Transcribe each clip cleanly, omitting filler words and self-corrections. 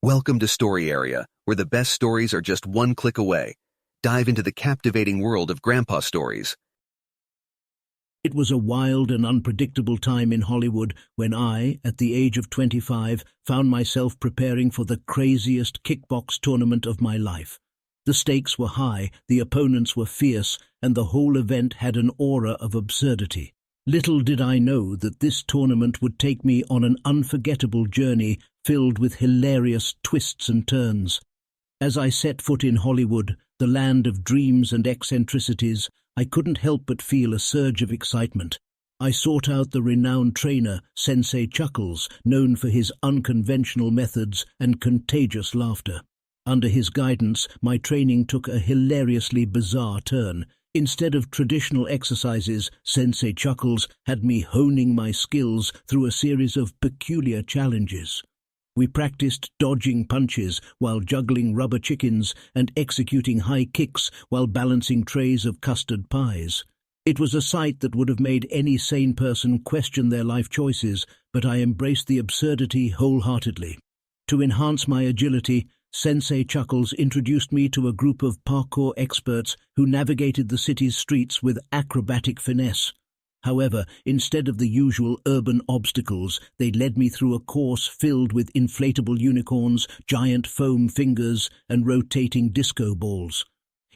Welcome to StoryArea, where the best stories are just one click away. Dive into the captivating world of Grandpa stories. It was a wild and unpredictable time in Hollywood when I, at the age of 25, found myself preparing for the craziest kickbox tournament of my life. The stakes were high, the opponents were fierce, and the whole event had an aura of absurdity. Little did I know that this tournament would take me on an unforgettable journey filled with hilarious twists and turns. As I set foot in Hollywood, the land of dreams and eccentricities, I couldn't help but feel a surge of excitement. I sought out the renowned trainer, Sensei Chuckles, known for his unconventional methods and contagious laughter. Under his guidance, my training took a hilariously bizarre turn. Instead of traditional exercises, Sensei Chuckles had me honing my skills through a series of peculiar challenges. We practiced dodging punches while juggling rubber chickens and executing high kicks while balancing trays of custard pies. It was a sight that would have made any sane person question their life choices, but I embraced the absurdity wholeheartedly. To enhance my agility, Sensei Chuckles introduced me to a group of parkour experts who navigated the city's streets with acrobatic finesse. However, instead of the usual urban obstacles, they led me through a course filled with inflatable unicorns, giant foam fingers, and rotating disco balls.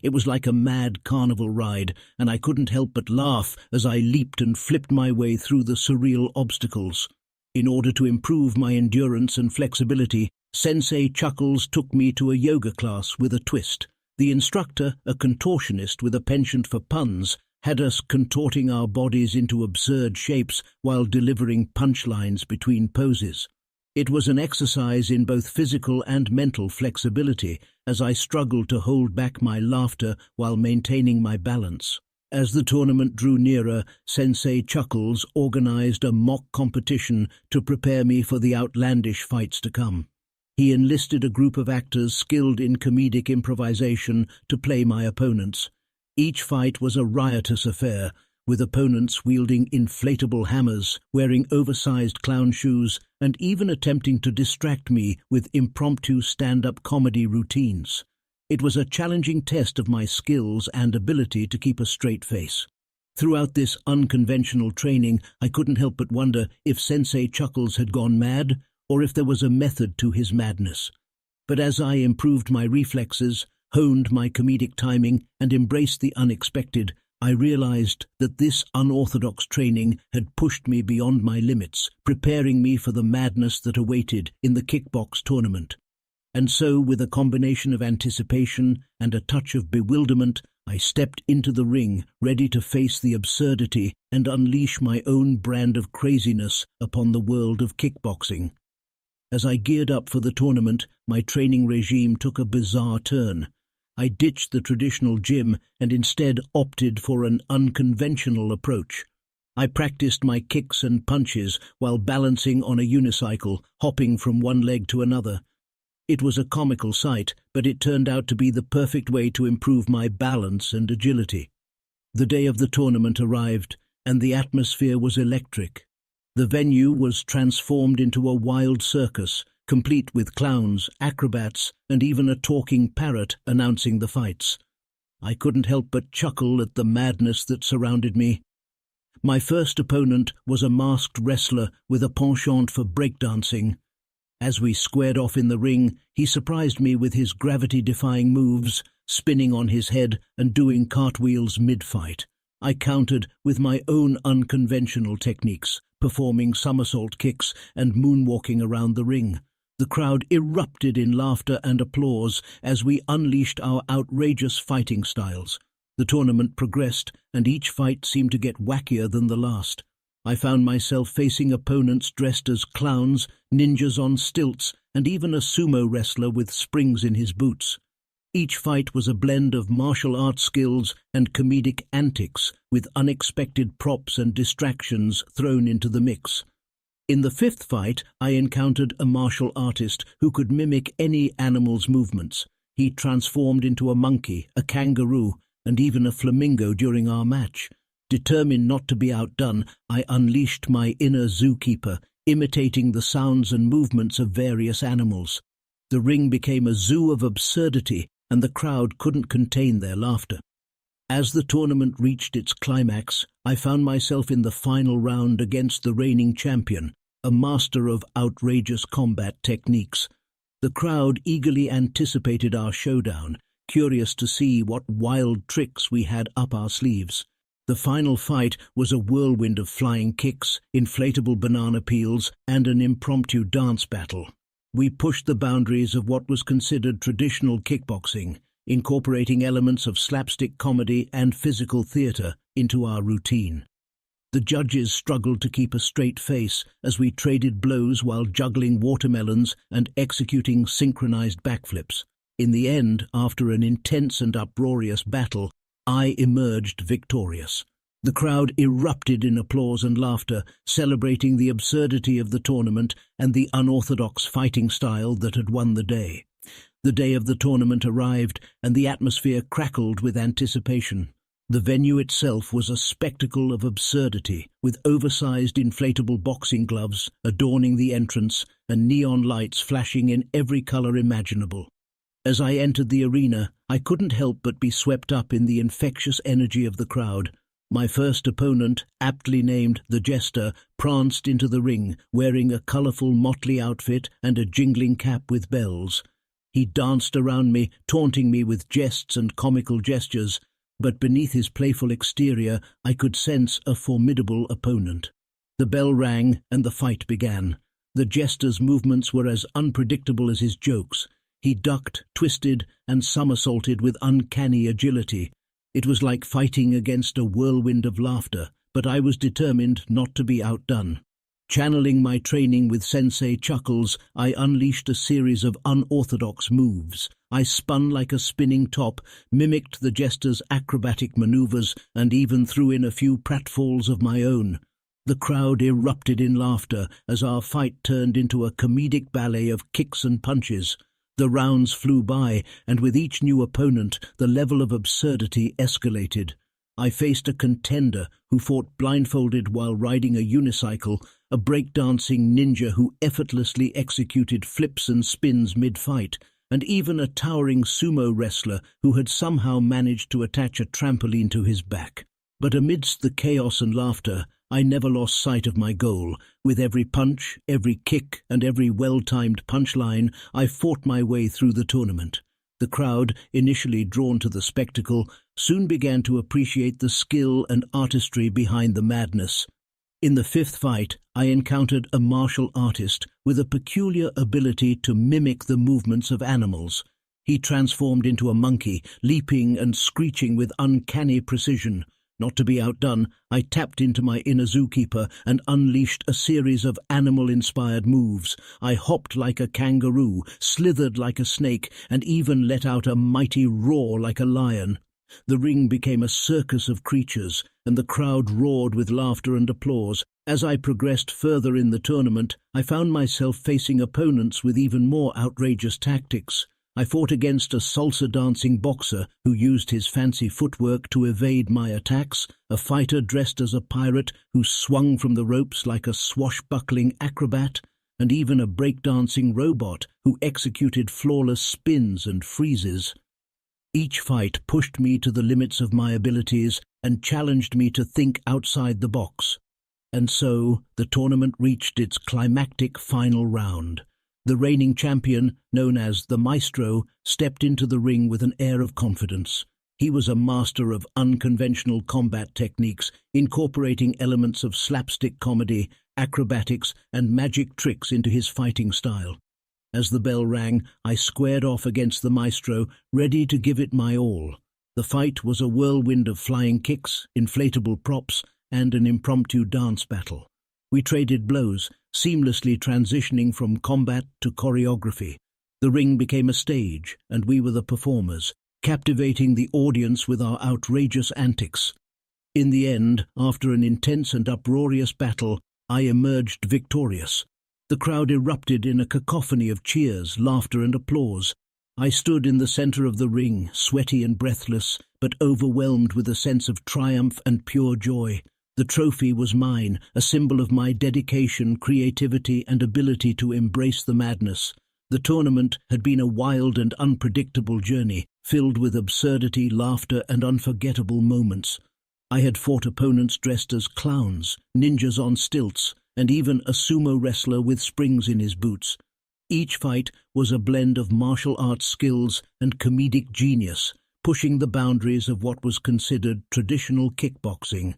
It was like a mad carnival ride, and I couldn't help but laugh as I leaped and flipped my way through the surreal obstacles. In order to improve my endurance and flexibility, Sensei Chuckles took me to a yoga class with a twist. The instructor, a contortionist with a penchant for puns, had us contorting our bodies into absurd shapes while delivering punchlines between poses. It was an exercise in both physical and mental flexibility, as I struggled to hold back my laughter while maintaining my balance. As the tournament drew nearer, Sensei Chuckles organized a mock competition to prepare me for the outlandish fights to come. He enlisted a group of actors skilled in comedic improvisation to play my opponents. Each fight was a riotous affair, with opponents wielding inflatable hammers, wearing oversized clown shoes, and even attempting to distract me with impromptu stand-up comedy routines. It was a challenging test of my skills and ability to keep a straight face. Throughout this unconventional training, I couldn't help but wonder if Sensei Chuckles had gone mad, or if there was a method to his madness. But as I improved my reflexes, honed my comedic timing, and embraced the unexpected, I realized that this unorthodox training had pushed me beyond my limits, preparing me for the madness that awaited in the kickbox tournament. And so, with a combination of anticipation and a touch of bewilderment, I stepped into the ring, ready to face the absurdity and unleash my own brand of craziness upon the world of kickboxing. As I geared up for the tournament, my training regime took a bizarre turn. I ditched the traditional gym and instead opted for an unconventional approach. I practiced my kicks and punches while balancing on a unicycle, hopping from one leg to another. It was a comical sight, but it turned out to be the perfect way to improve my balance and agility. The day of the tournament arrived, and the atmosphere was electric. The venue was transformed into a wild circus, complete with clowns, acrobats, and even a talking parrot announcing the fights. I couldn't help but chuckle at the madness that surrounded me. My first opponent was a masked wrestler with a penchant for breakdancing. As we squared off in the ring, he surprised me with his gravity-defying moves, spinning on his head and doing cartwheels mid-fight. I countered with my own unconventional techniques, performing somersault kicks and moonwalking around the ring. The crowd erupted in laughter and applause as we unleashed our outrageous fighting styles. The tournament progressed, and each fight seemed to get wackier than the last. I found myself facing opponents dressed as clowns, ninjas on stilts, and even a sumo wrestler with springs in his boots. Each fight was a blend of martial arts skills and comedic antics, with unexpected props and distractions thrown into the mix. In the fifth fight, I encountered a martial artist who could mimic any animal's movements. He transformed into a monkey, a kangaroo, and even a flamingo during our match. Determined not to be outdone, I unleashed my inner zookeeper, imitating the sounds and movements of various animals. The ring became a zoo of absurdity, and the crowd couldn't contain their laughter. As the tournament reached its climax, I found myself in the final round against the reigning champion, a master of outrageous combat techniques. The crowd eagerly anticipated our showdown, curious to see what wild tricks we had up our sleeves. The final fight was a whirlwind of flying kicks, inflatable banana peels, and an impromptu dance battle. We pushed the boundaries of what was considered traditional kickboxing, incorporating elements of slapstick comedy and physical theater into our routine. The judges struggled to keep a straight face as we traded blows while juggling watermelons and executing synchronized backflips. In the end, after an intense and uproarious battle, I emerged victorious. The crowd erupted in applause and laughter, celebrating the absurdity of the tournament and the unorthodox fighting style that had won the day. The day of the tournament arrived, and the atmosphere crackled with anticipation. The venue itself was a spectacle of absurdity, with oversized inflatable boxing gloves adorning the entrance and neon lights flashing in every color imaginable. As I entered the arena, I couldn't help but be swept up in the infectious energy of the crowd. My first opponent, aptly named the Jester, pranced into the ring, wearing a colorful motley outfit and a jingling cap with bells. He danced around me, taunting me with jests and comical gestures, but beneath his playful exterior I could sense a formidable opponent. The bell rang and the fight began. The Jester's movements were as unpredictable as his jokes. He ducked, twisted, and somersaulted with uncanny agility. It was like fighting against a whirlwind of laughter, but I was determined not to be outdone. Channeling my training with Sensei Chuckles, I unleashed a series of unorthodox moves. I spun like a spinning top, mimicked the Jester's acrobatic maneuvers, and even threw in a few pratfalls of my own. The crowd erupted in laughter as our fight turned into a comedic ballet of kicks and punches. The rounds flew by, and with each new opponent, the level of absurdity escalated. I faced a contender who fought blindfolded while riding a unicycle, a breakdancing ninja who effortlessly executed flips and spins mid-fight, and even a towering sumo wrestler who had somehow managed to attach a trampoline to his back. But amidst the chaos and laughter, I never lost sight of my goal. With every punch, every kick, and every well-timed punchline, I fought my way through the tournament. The crowd, initially drawn to the spectacle, soon began to appreciate the skill and artistry behind the madness. In the fifth fight, I encountered a martial artist with a peculiar ability to mimic the movements of animals. He transformed into a monkey, leaping and screeching with uncanny precision. Not to be outdone, I tapped into my inner zookeeper and unleashed a series of animal-inspired moves. I hopped like a kangaroo, slithered like a snake, and even let out a mighty roar like a lion. The ring became a circus of creatures, and the crowd roared with laughter and applause. As I progressed further in the tournament, I found myself facing opponents with even more outrageous tactics. I fought against a salsa-dancing boxer who used his fancy footwork to evade my attacks, a fighter dressed as a pirate who swung from the ropes like a swashbuckling acrobat, and even a breakdancing robot who executed flawless spins and freezes. Each fight pushed me to the limits of my abilities and challenged me to think outside the box. And so, the tournament reached its climactic final round. The reigning champion, known as the Maestro, stepped into the ring with an air of confidence. He was a master of unconventional combat techniques, incorporating elements of slapstick comedy, acrobatics, and magic tricks into his fighting style. As the bell rang, I squared off against the Maestro, ready to give it my all. The fight was a whirlwind of flying kicks, inflatable props, and an impromptu dance battle. We traded blows, seamlessly transitioning from combat to choreography. The ring became a stage, and we were the performers, captivating the audience with our outrageous antics. In the end, after an intense and uproarious battle, I emerged victorious. The crowd erupted in a cacophony of cheers, laughter, and applause. I stood in the center of the ring, sweaty and breathless, but overwhelmed with a sense of triumph and pure joy. The trophy was mine, a symbol of my dedication, creativity, and ability to embrace the madness. The tournament had been a wild and unpredictable journey, filled with absurdity, laughter, and unforgettable moments. I had fought opponents dressed as clowns, ninjas on stilts, and even a sumo wrestler with springs in his boots. Each fight was a blend of martial arts skills and comedic genius, pushing the boundaries of what was considered traditional kickboxing.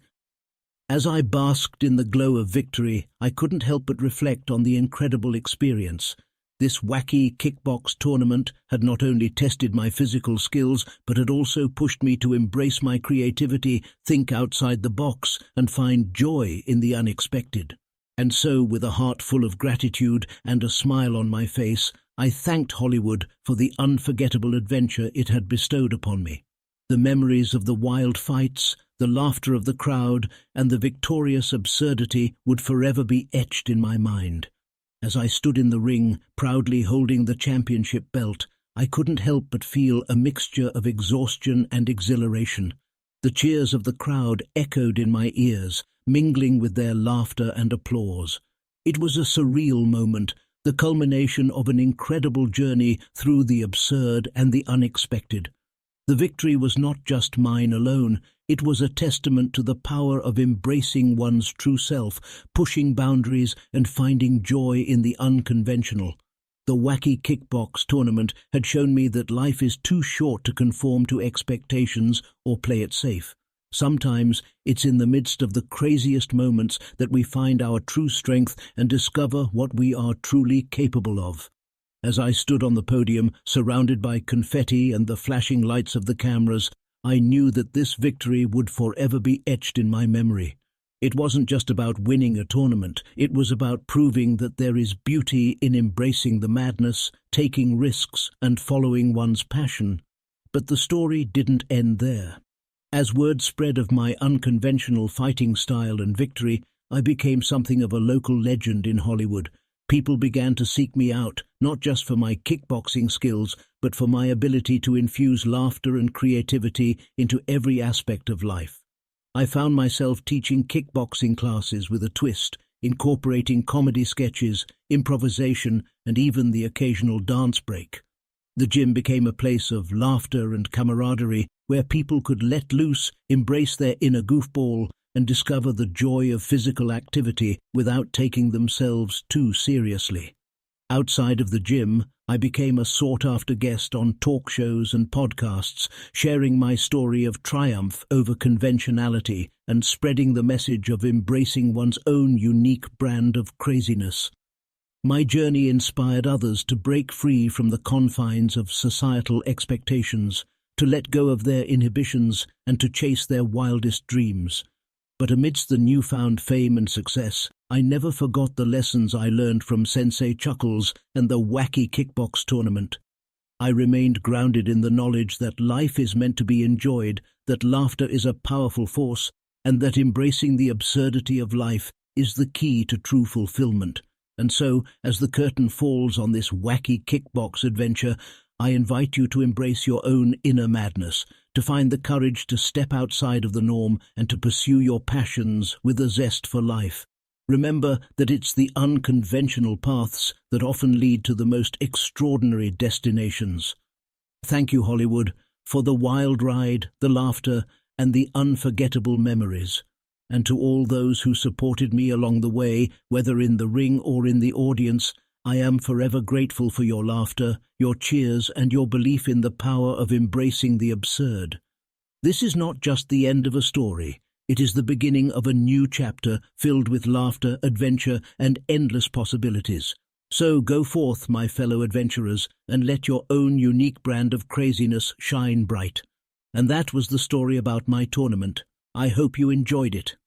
As I basked in the glow of victory, I couldn't help but reflect on the incredible experience. This wacky kickbox tournament had not only tested my physical skills, but had also pushed me to embrace my creativity, think outside the box, and find joy in the unexpected. And so, with a heart full of gratitude and a smile on my face, I thanked Hollywood for the unforgettable adventure it had bestowed upon me. The memories of the wild fights, the laughter of the crowd, and the victorious absurdity would forever be etched in my mind. As I stood in the ring, proudly holding the championship belt, I couldn't help but feel a mixture of exhaustion and exhilaration. The cheers of the crowd echoed in my ears, mingling with their laughter and applause. It was a surreal moment, the culmination of an incredible journey through the absurd and the unexpected. The victory was not just mine alone, it was a testament to the power of embracing one's true self, pushing boundaries and finding joy in the unconventional. The wacky kickbox tournament had shown me that life is too short to conform to expectations or play it safe. Sometimes it's in the midst of the craziest moments that we find our true strength and discover what we are truly capable of. As I stood on the podium, surrounded by confetti and the flashing lights of the cameras, I knew that this victory would forever be etched in my memory. It wasn't just about winning a tournament, it was about proving that there is beauty in embracing the madness, taking risks, and following one's passion. But the story didn't end there. As word spread of my unconventional fighting style and victory, I became something of a local legend in Hollywood. People began to seek me out, not just for my kickboxing skills, but for my ability to infuse laughter and creativity into every aspect of life. I found myself teaching kickboxing classes with a twist, incorporating comedy sketches, improvisation, and even the occasional dance break. The gym became a place of laughter and camaraderie, where people could let loose, embrace their inner goofball, and discover the joy of physical activity without taking themselves too seriously. Outside of the gym, I became a sought-after guest on talk shows and podcasts, sharing my story of triumph over conventionality and spreading the message of embracing one's own unique brand of craziness. My journey inspired others to break free from the confines of societal expectations, to let go of their inhibitions and to chase their wildest dreams. But amidst the newfound fame and success, I never forgot the lessons I learned from Sensei Chuckles and the wacky kickbox tournament. I remained grounded in the knowledge that life is meant to be enjoyed, that laughter is a powerful force, and that embracing the absurdity of life is the key to true fulfillment. And so, as the curtain falls on this wacky kickbox adventure, I invite you to embrace your own inner madness, to find the courage to step outside of the norm and to pursue your passions with a zest for life. Remember that it's the unconventional paths that often lead to the most extraordinary destinations. Thank you, Hollywood, for the wild ride, the laughter, and the unforgettable memories. And to all those who supported me along the way, whether in the ring or in the audience, I am forever grateful for your laughter, your cheers, and your belief in the power of embracing the absurd. This is not just the end of a story. It is the beginning of a new chapter filled with laughter, adventure, and endless possibilities. So go forth, my fellow adventurers, and let your own unique brand of craziness shine bright. And that was the story about my tournament. I hope you enjoyed it.